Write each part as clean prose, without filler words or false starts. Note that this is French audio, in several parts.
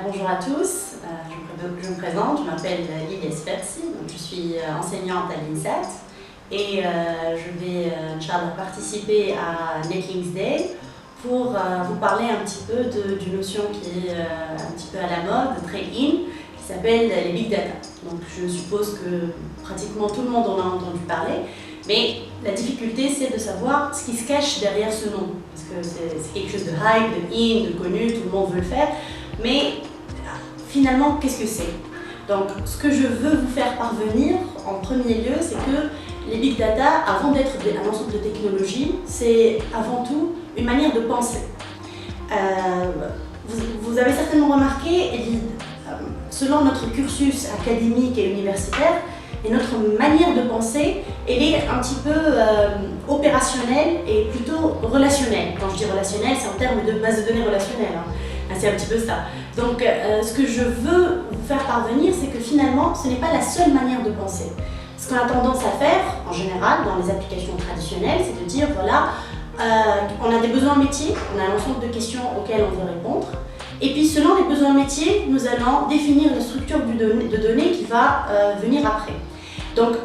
Bonjour à tous, je me présente, je m'appelle Lilia Sferzi, je suis enseignante à l'INSEAD et je vais Inch'Allah participer à Netlinks Day pour vous parler un petit peu d'une notion qui est un petit peu à la mode, très in, qui s'appelle les Big Data. Donc je suppose que pratiquement tout le monde en a entendu parler, mais la difficulté c'est de savoir ce qui se cache derrière ce nom, parce que c'est quelque chose de hype, de in, de connu, tout le monde veut le faire. Mais finalement, qu'est-ce que c'est? Donc, ce que je veux vous faire parvenir en premier lieu, c'est que les big data, avant d'être un ensemble de technologies, c'est avant tout une manière de penser. Vous avez certainement remarqué, selon notre cursus académique et universitaire, et notre manière de penser, elle est un petit peu opérationnelle et plutôt relationnelle. Quand je dis relationnelle, c'est en termes de base de données relationnelle. C'est un petit peu ça. Donc, ce que je veux vous faire parvenir, c'est que finalement, ce n'est pas la seule manière de penser. Ce qu'on a tendance à faire, en général, dans les applications traditionnelles, c'est de dire, voilà, on a des besoins métiers, on a un ensemble de questions auxquelles on veut répondre. Et puis, selon les besoins métiers, nous allons définir la structure de données qui va venir après. Donc,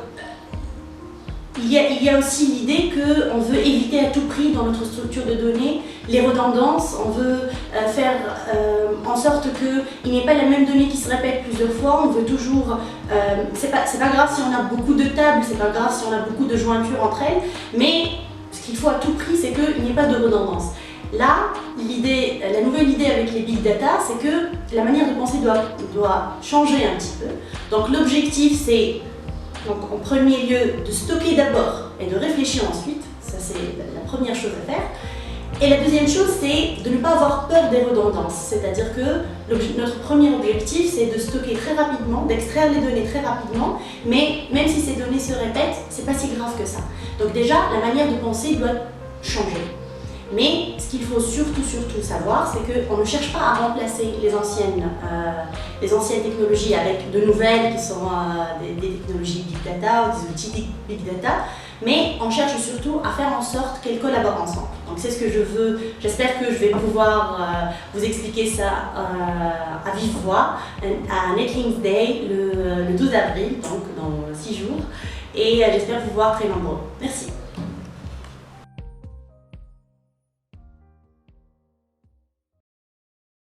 il y a aussi l'idée qu'on veut éviter à tout prix dans notre structure de données les redondances, on veut faire en sorte qu'il n'y ait pas la même donnée qui se répète plusieurs fois, on veut toujours... c'est pas grave si on a beaucoup de tables, c'est pas grave si on a beaucoup de jointures entre elles, mais ce qu'il faut à tout prix, c'est qu'il n'y ait pas de redondance. Là, la nouvelle idée avec les big data, c'est que la manière de penser doit changer un petit peu. Donc l'objectif, c'est en premier lieu de stocker d'abord et de réfléchir ensuite, ça c'est la première chose à faire. Et la deuxième chose, c'est de ne pas avoir peur des redondances, c'est-à-dire que notre premier objectif, c'est de stocker très rapidement, d'extraire les données très rapidement, mais même si ces données se répètent, c'est pas si grave que ça. Donc déjà, la manière de penser doit changer. Mais ce qu'il faut surtout savoir, c'est qu'on ne cherche pas à remplacer les anciennes technologies avec de nouvelles qui sont des technologies Big Data ou des outils Big Data, mais on cherche surtout à faire en sorte qu'elles collaborent ensemble. Donc c'est ce que je veux, j'espère que je vais pouvoir vous expliquer ça à vive voix à Netlinks Day le 12 avril, donc dans 6 jours, et j'espère vous voir très nombreux. Merci.